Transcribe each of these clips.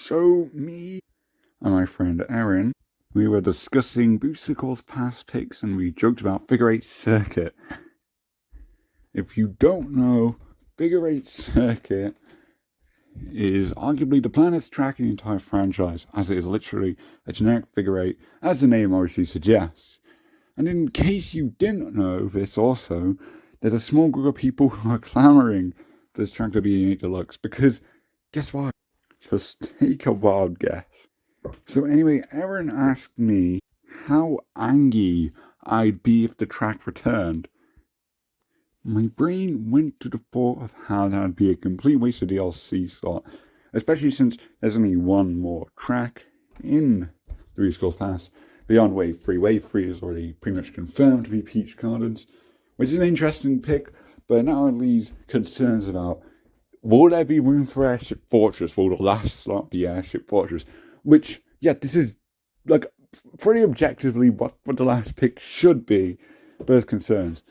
So me and my friend Aaron, we were discussing Booster Call's past picks and we joked about Figure-8 Circuit. If you don't know, Figure-8 Circuit is arguably the planet's track in the entire franchise, as it is literally a generic figure-8, as the name obviously suggests. And in case you didn't know this also, there's a small group of people who are clamoring for this track to be 8 Deluxe, because guess what? Just take a wild guess. So anyway, Aaron asked me how angry I'd be if the track returned. My brain went to the thought of how that would be a complete waste of DLC slot, especially since there's only one more track in the Rescores Pass beyond Wave 3. Wave 3 is already pretty much confirmed to be Peach Gardens, which is an interesting pick, but now it leaves concerns about will there be room for Airship Fortress? Will the last slot be Airship Fortress? Which, yeah, this is like pretty objectively what the last pick should be, but there's concerns.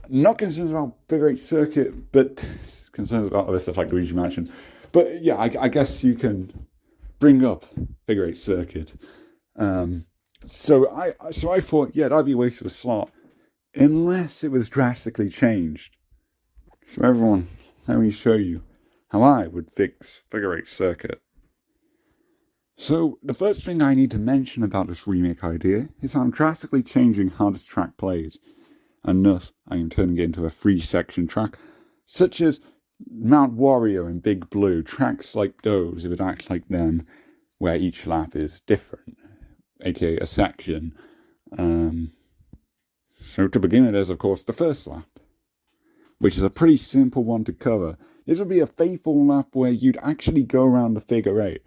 Not concerns about Figure-8 Circuit, but concerns about other stuff like Luigi Mansion. But yeah, I guess you can bring up Figure-8 Circuit. So I thought, yeah, that'd be a waste of a slot, unless it was drastically changed. So everyone, let me show you how I would fix Figure-8 Circuit. So the first thing I need to mention about this remake idea is how I'm drastically changing how this track plays, and thus I am turning it into a 3-section track, such as Mount Wario and Big Blue. Tracks like those, it would act like them, where each lap is different, aka a section. So to begin with, there's of course the first lap, which is a pretty simple one to cover. This would be a faithful lap where you'd actually go around the figure-8.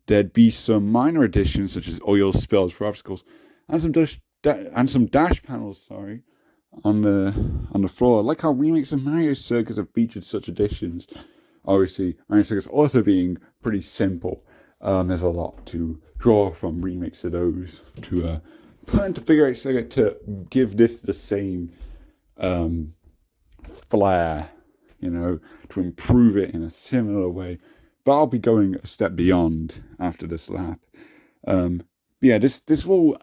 There'd be some minor additions such as oil spills for obstacles, and some dash panels, on the floor. Like how remakes of Mario Circus have featured such additions. Obviously, Mario Circus also being pretty simple. There's a lot to draw from remakes of those to put into Figure-8 Circuit to give this the same flair, to improve it in a similar way. But I'll be going a step beyond after this lap. This will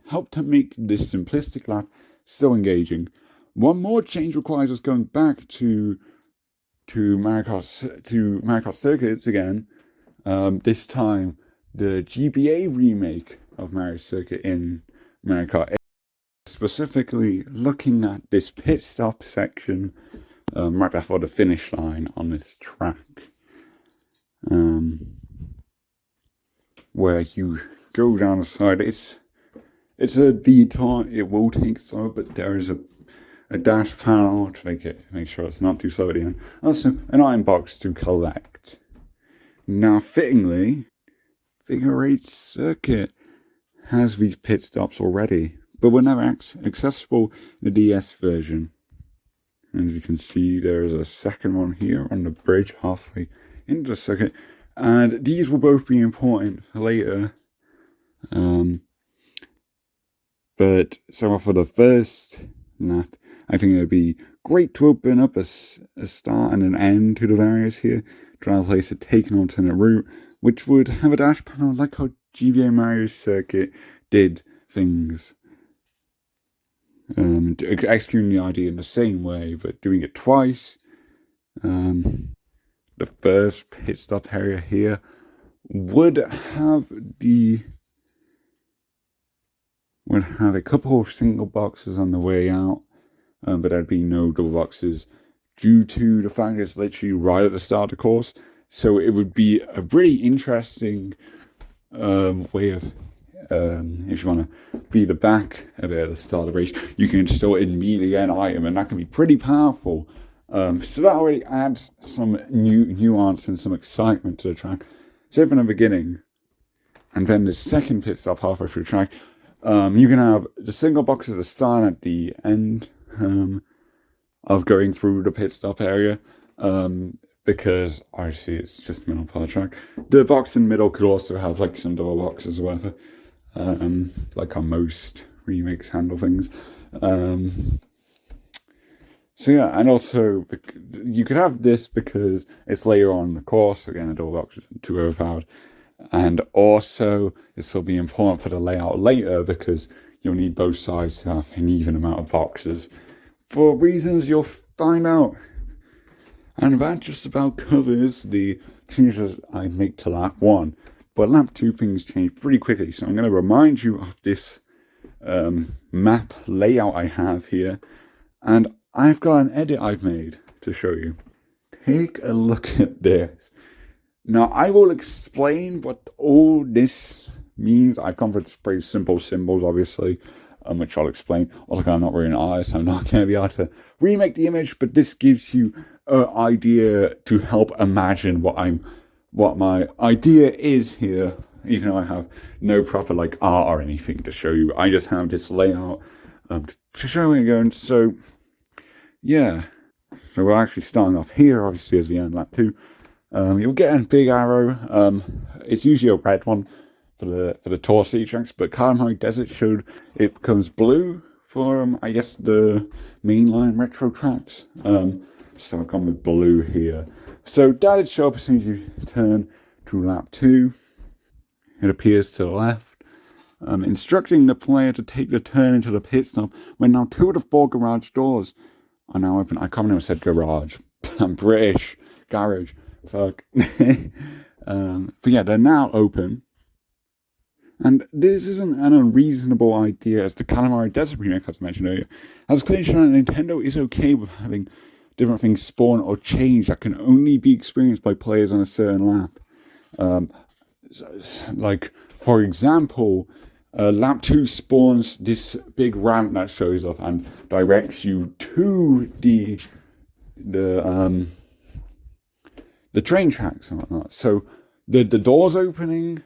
help to make this simplistic lap still engaging. One more change requires us going back to Mario Kart Circuits again. This time the GBA remake of Mario Circuit in Mario Kart 8. Specifically looking at this pit stop section right before the finish line on this track. Where you go down the side. It's a detour, it will take slow, but there is a dash panel to make sure it's not too slow at the end. Also, an iron box to collect. Now, fittingly, Figure-8 Circuit has these pit stops already, but were never accessible in the DS version. As you can see, there is a second one here on the bridge halfway into the circuit, and these will both be important later. But so for the first lap, I think it would be great to open up a start and an end to the barriers here, try to place a take an alternate route, which would have a dash panel like how GBA Mario Circuit did things. Executing the idea in the same way, but doing it twice. The first pit stop area here would have a couple of single boxes on the way out, but there'd be no double boxes due to the fact it's literally right at the start of the course. So it would be a really interesting way of, if you want to be the back a bit at the start of the race, you can still immediately get an item, and that can be pretty powerful. So that already adds some nuance and some excitement to the track. So from the beginning, and then the second pit stop halfway through the track, you can have the single box at the start and at the end of going through the pit stop area, because obviously it's just the middle part of the track. The box in the middle could also have like some double boxes or whatever, like how most remakes handle things. So yeah, and also you could have this because it's later on in the course. Again, the double box isn't too overpowered. And also, this will be important for the layout later because you'll need both sides to have an even amount of boxes for reasons you'll find out. And that just about covers the changes I make to lap 1. But lap 2 things change pretty quickly, so I'm going to remind you of this map layout I have here. And I've got an edit I've made to show you. Take a look at this. Now, I will explain what all this means. I've gone for pretty simple symbols, obviously, which I'll explain. Also, I'm not really an artist, I'm not going to be able to remake the image, but this gives you an idea to help imagine what my idea is here, even though I have no proper art or anything to show you. I just have this layout to show you going. So, yeah. So we're actually starting off here, obviously, as we end lap 2. You'll get a big arrow. It's usually a red one for the Tour City tracks, but Calamari Desert showed it becomes blue for I guess the mainline retro tracks. So I've gone with blue here. So that'd show up as soon as you turn to lap 2. It appears to the left, instructing the player to take the turn into the pit stop when now 2 of the 4 garage doors are now open. I can't remember said garage. I'm British. Garage. Fuck. But yeah, they're now open. And this isn't an unreasonable idea, as the Calamari Desert remake, as I mentioned earlier, has clearly shown that Nintendo is okay with having different things spawn or change that can only be experienced by players on a certain lap. For example, lap 2 spawns this big ramp that shows up and directs you to the train tracks and whatnot. So the doors opening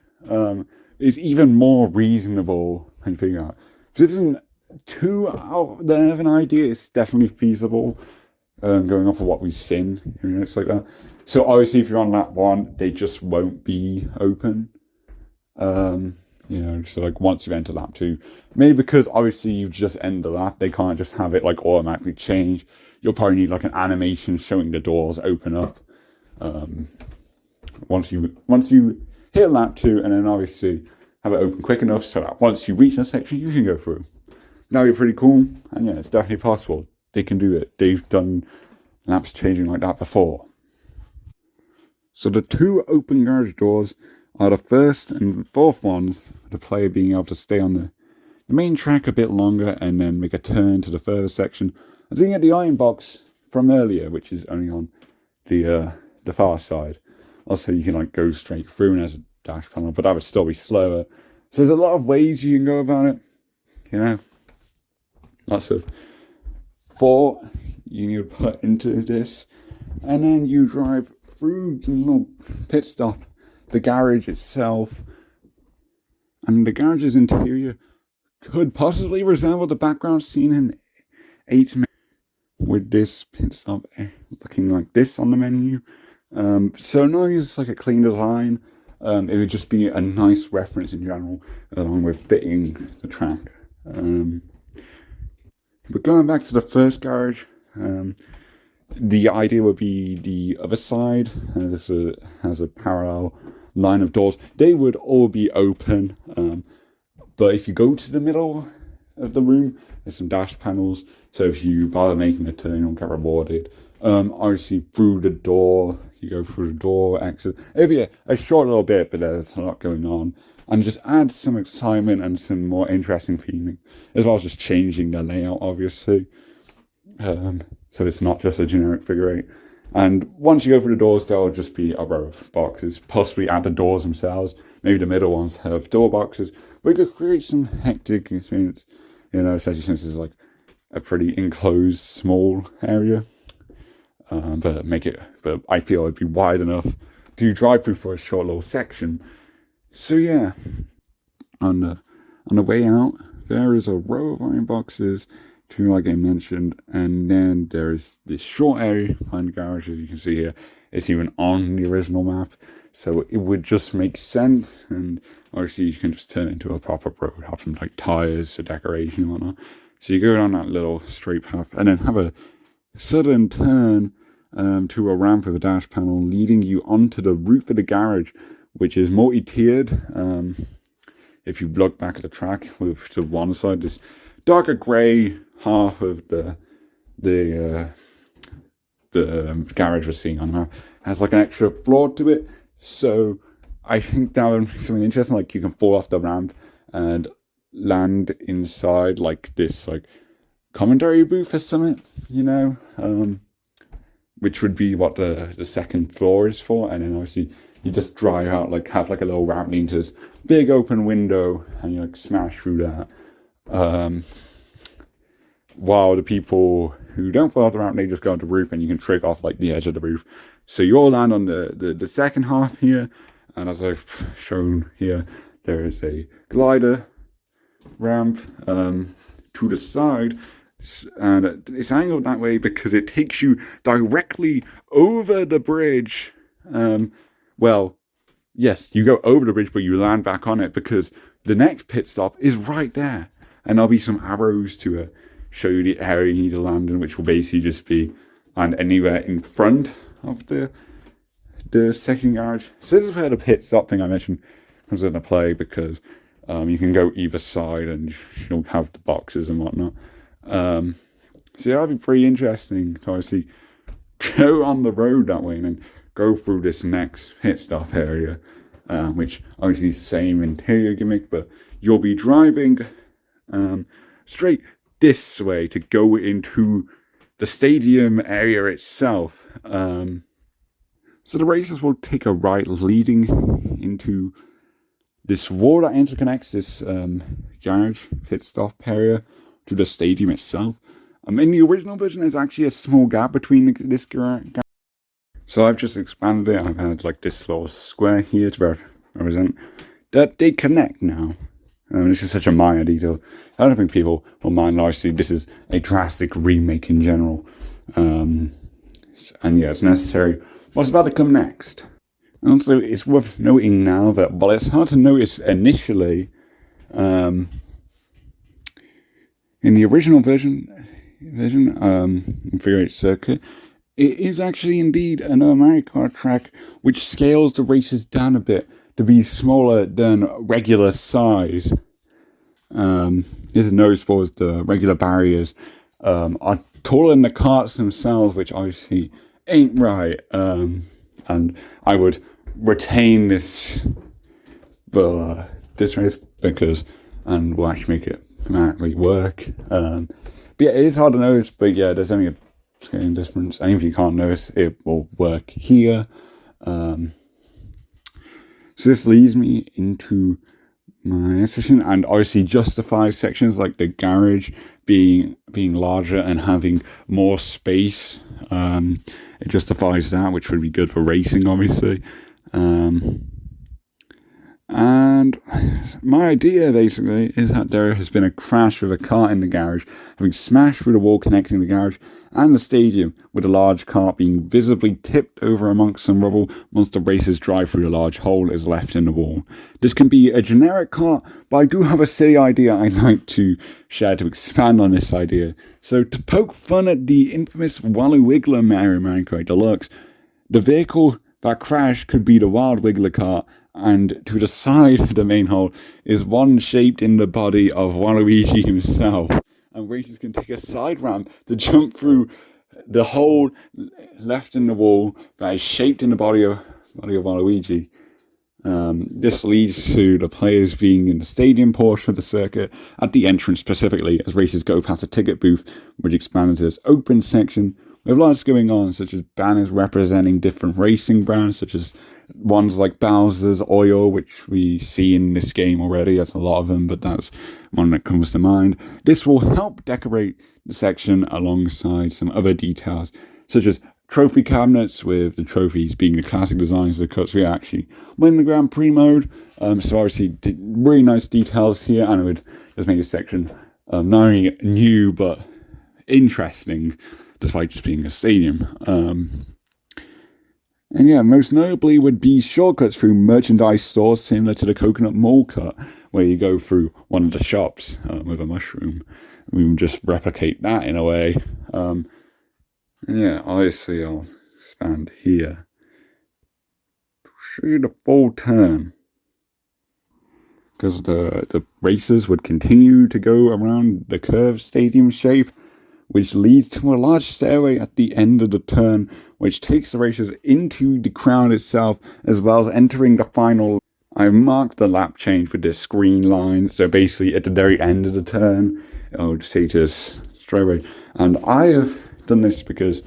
is even more reasonable when you figure out. So this isn't too out there of an idea. It's definitely feasible, going off of what we've seen. It's like that. So obviously, if you're on lap 1, they just won't be open. So once you've entered lap 2, maybe because obviously you've just ended the lap, they can't just have it automatically change. You'll probably need an animation showing the doors open up. Once you hit lap 2, and then obviously have it open quick enough so that once you reach a section, you can go through. That'd be pretty cool, and yeah, it's definitely possible. They can do it. They've done laps changing like that before. So the 2 open garage doors are the first and fourth ones, the player being able to stay on the main track a bit longer and then make a turn to the further section. I was looking at the iron box from earlier, which is only on the far side. Also, you can go straight through and there's a dash panel, but that would still be slower. So there's a lot of ways you can go about it. Lots of thought you need to put into this, and then you drive through the little pit stop, the garage itself, and the garage's interior could possibly resemble the background scene in 8 with this pit stop looking like this on the menu. So nice, a clean design. It would just be a nice reference in general, along with fitting the track. But going back to the first garage, the idea would be the other side. This has a parallel line of doors. They would all be open, but if you go to the middle of the room, there's some dash panels. So if you bother making a turn, you'll get rewarded. Obviously, through the door, you go through the door, exit. It'll be a short little bit, but there's a lot going on. And just adds some excitement and some more interesting feeling, as well as just changing the layout, obviously. So it's not just a generic figure-8. And once you go through the doors, there'll just be a row of boxes, possibly at the doors themselves. Maybe the middle ones have door boxes. We could create some hectic experience, especially since it's a pretty enclosed, small area. But I feel it'd be wide enough to drive through for a short little section. So yeah, on the way out, there is a row of iron boxes, 2 like I mentioned, and then there's this short area behind the garage, as you can see here. It's even on the original map, so it would just make sense. And obviously, you can just turn it into a proper road, have some tires, a decoration, and whatnot. So you go down that little straight path, and then have a sudden turn to a ramp with a dash panel leading you onto the roof of the garage, which is multi-tiered. If you look back at the track, with to one side this darker grey half of the garage we're seeing on now has like an extra floor to it. So I think that would be something interesting. Like you can fall off the ramp and land inside like this like commentary booth or something, which would be what the second floor is for. And then obviously you just drive out, like have like a little ramp leading to this big open window, and you like smash through that. While the people who don't fall off the ramp, they just go on the roof, and you can trick off like the edge of the roof. So you all land on the second half here, and as I've shown here, there is a glider ramp to the side, and it's angled that way because it takes you directly over the bridge. Well, yes, you go over the bridge, but you land back on it because the next pit stop is right there. And there'll be some arrows to show you the area you need to land in, which will basically just be land anywhere in front of the second garage. So this is where the pit stop thing I mentioned comes into play, because you can go either side and you'll have the boxes and whatnot. So that'll be pretty interesting to obviously go on the road that way and then go through this next pit stop area, which obviously is the same interior gimmick, but you'll be driving straight this way to go into the stadium area itself. So the racers will take a right leading into this wall that interconnects this garage pit stop area to the stadium itself. In the original version, there's actually a small gap between this garage. So I've just expanded it. I've had like this little square here to represent that they connect now. This is such a minor detail. I don't think people will mind. Obviously, this is a drastic remake in general. And yeah, it's necessary. What's about to come next? And also, it's worth noting now that while it's hard to notice initially, in the original version, in Figure-8 Circuit, it is actually indeed another Mario Kart track which scales the races down a bit to be smaller than regular size. This is noticeable as the regular barriers are taller than the karts themselves, which obviously ain't right. And I would retain this for this race because, and we'll actually make it thematically work. But yeah, it is hard to notice, but yeah, there's only a scaling difference, and if you can't notice, it will work here. So this leads me into my section, and obviously justifies sections like the garage being larger and having more space. It justifies that, which would be good for racing, obviously. And my idea basically is that there has been a crash with a car in the garage, having smashed through the wall connecting the garage and the stadium, with a large car being visibly tipped over amongst some rubble once the racers drive through the large hole is left in the wall. This can be a generic car, but I do have a silly idea I'd like to share to expand on this idea. So to poke fun at the infamous Wally Wiggler Mario Kart Deluxe, the vehicle that crashed could be the Wild Wiggler car, and to the side of the main hole is one shaped in the body of Waluigi himself. And racers can take a side ramp to jump through the hole left in the wall that is shaped in the body of Waluigi. This leads to the players being in the stadium portion of the circuit at the entrance specifically, as racers go past a ticket booth, which expands to this open section with lots going on, such as banners representing different racing brands, such as ones like Bowser's Oil, which we see in this game already. That's a lot of them, but that's one that comes to mind. This will help decorate the section alongside some other details, such as trophy cabinets, with the trophies being the classic designs of the cuts we actually win the Grand Prix mode. So obviously really nice details here, and it would just make this section not only new but interesting, despite just being a stadium. And yeah, most notably would be shortcuts through merchandise stores similar to the Coconut Mall cut, where you go through one of the shops with a mushroom. We would just replicate that in a way. And yeah, obviously I'll expand here to show you the full turn. Because the racers would continue to go around the curved stadium shape, which leads to a large stairway at the end of the turn, which takes the racers into the crowd itself, as well as entering the final. I marked the lap change with this green line, so basically at the very end of the turn, I would say to us straightaway. And I have done this because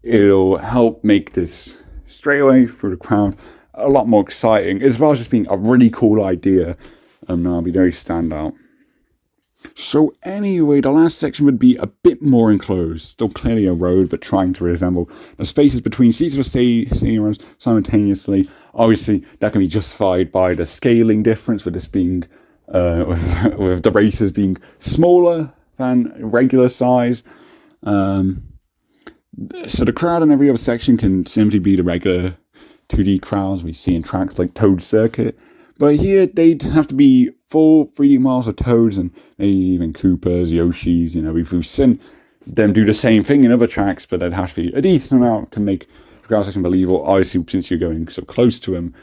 it'll help make this straightaway through the crowd a lot more exciting, as well as just being a really cool idea. That'll be very standout. So anyway, the last section would be a bit more enclosed, still clearly a road, but trying to resemble the spaces between seats of stadium runs simultaneously. Obviously, that can be justified by the scaling difference, with this being, with the races being smaller than regular size. So the crowd in every other section can simply be the regular 2D crowds we see in tracks like Toad Circuit. But here, they'd have to be full 3D models of Toads and maybe even Koopas, Yoshis. We've seen them do the same thing in other tracks, but there'd have to be a decent amount to make the crowd section believable, obviously, since you're going so close to them,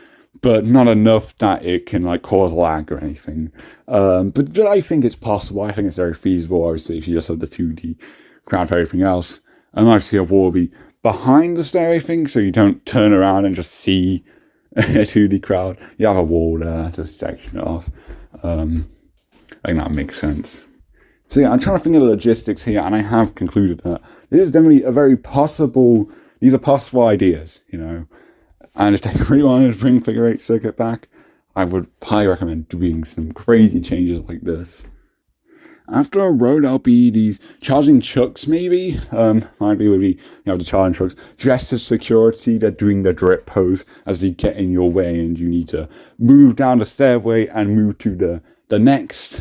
but not enough that it can cause lag or anything. But I think it's possible. I think it's very feasible, obviously, if you just have the 2D crowd for everything else. And obviously, a wall will be behind the stairway thing, so you don't turn around and just see a 2D crowd. You have a wall there to section it off. I think that makes sense. So yeah, I'm trying to think of the logistics here, and I have concluded that this is definitely these are possible ideas, And if they really wanted to bring Figure-8 circuit back, I would highly recommend doing some crazy changes like this. After a road, there'll be these charging trucks, maybe. Would be the charging trucks dressed as security. They're doing the drip pose as they get in your way, and you need to move down the stairway and move to the next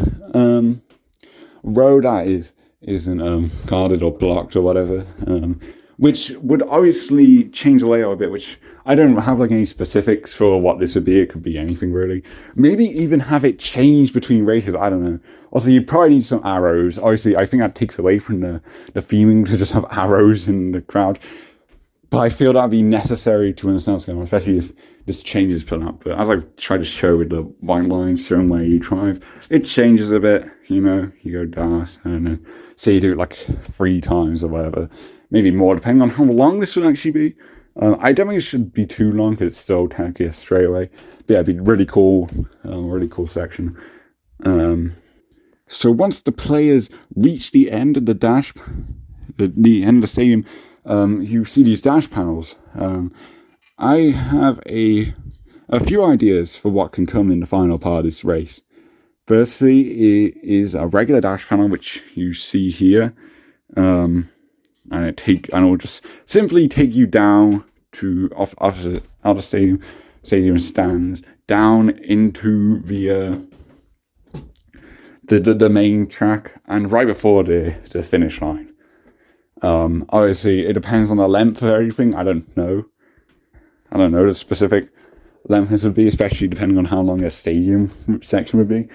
road that isn't guarded or blocked or whatever. Which would obviously change the layout a bit, which I don't have any specifics for what this would be. It could be anything really. Maybe even have it change between races. I don't know. Also, you'd probably need some arrows. Obviously, I think that takes away from the theming to just have arrows in the crowd. But I feel that'd be necessary to understand what's going on, especially if this changes put up. But as I tried to show with the white lines showing where you drive, it changes a bit. You go down, I don't know, say you do it 3 times or whatever. Maybe more, depending on how long this will actually be. I don't think it should be too long, because it's still technically a straightaway. But yeah, it'd be really cool section. So once the players reach the end of the end of the stadium, you see these dash panels. I have a few ideas for what can come in the final part of this race. Firstly, it is a regular dash panel, which you see here. And it will just simply take you down to out of stadium stands, down into the main track, and right before the finish line. Obviously, it depends on the length of everything. I don't know the specific length this would be, especially depending on how long a stadium section would be.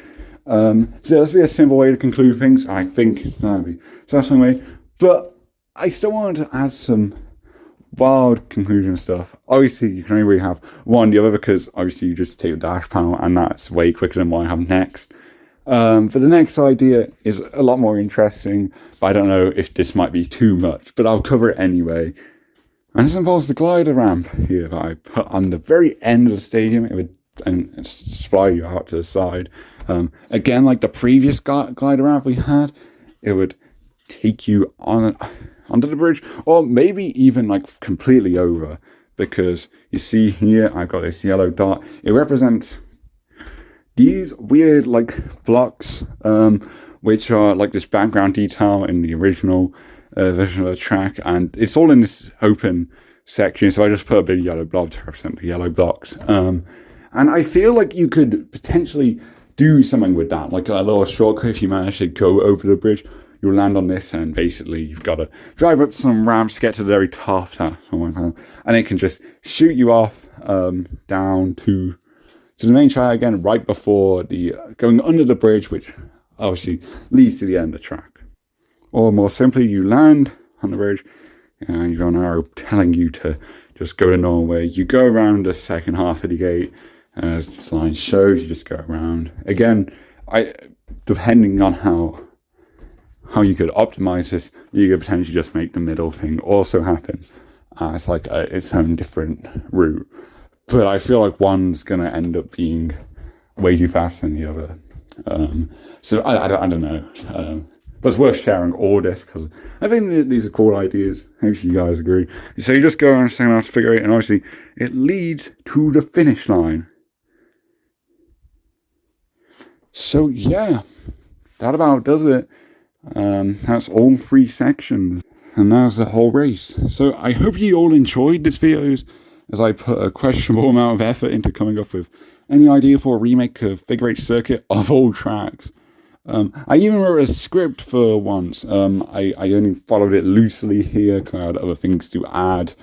So this would be a simple way to conclude things. I think that'd be the best way. But I still wanted to add some wild conclusion stuff. Obviously, you can only really have one or the other, because obviously you just take the dash panel, and that's way quicker than what I have next. But the next idea is a lot more interesting, but I don't know if this might be too much, but I'll cover it anyway. And this involves the glider ramp here that I put on the very end of the stadium. It would and fly you out to the side. Again, like the previous glider ramp we had, it would take you onto the bridge, or maybe even completely over, because you see here I've got this yellow dot. It represents these weird blocks, which are this background detail in the original version of the track, and it's all in this open section, so I just put a big yellow blob to represent the yellow blocks. And I feel like you could potentially do something with that, like a little shortcut. If you manage to go over the bridge, you'll land on this, and basically you've got to drive up some ramps to get to the very top, and it can just shoot you off down to the main track again, right before going under the bridge, which obviously leads to the end of the track. Or more simply, you land on the bridge, and you've got an arrow telling you to just go the normal way. You go around the second half of the gate, as the sign shows, you just go around. Again, depending on how you could optimize this, you could potentially just make the middle thing also happen as like its own different route. But I feel like one's going to end up being way too fast than the other. So I don't know. But it's worth sharing all this because I think these are cool ideas. Hope you guys agree. So you just go around saying how to figure it, and obviously it leads to the finish line. So yeah, that about does it. That's all 3 sections, and that's the whole race. So I hope you all enjoyed this video as I put a questionable amount of effort into coming up with any idea for a remake of Figure-8 Circuit of all tracks. I even wrote a script for once. I only followed it loosely here because I had other things to add.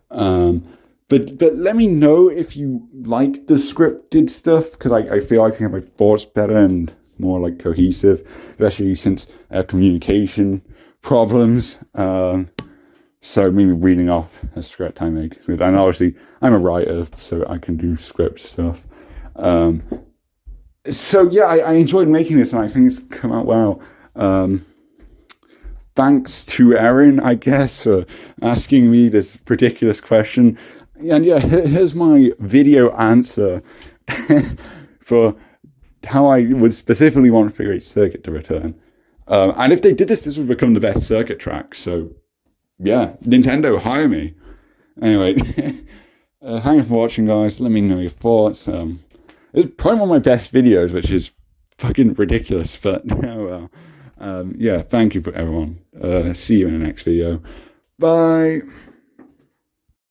But let me know if you like the scripted stuff, because I feel like I can have my thoughts better and more like cohesive, especially since I have communication problems. So maybe reading off a script I make. And obviously I'm a writer, so I can do script stuff. So yeah, I enjoyed making this, and I think it's come out well. Thanks to Aaron, I guess, for asking me this ridiculous question. And yeah, here's my video answer for how I would specifically want Figure-8 Circuit to return. And if they did this, this would become the best circuit track. So yeah, Nintendo, hire me. Anyway, thank you for watching, guys. Let me know your thoughts. It's probably one of my best videos, which is fucking ridiculous, but oh well. Yeah, thank you for everyone. See you in the next video. Bye.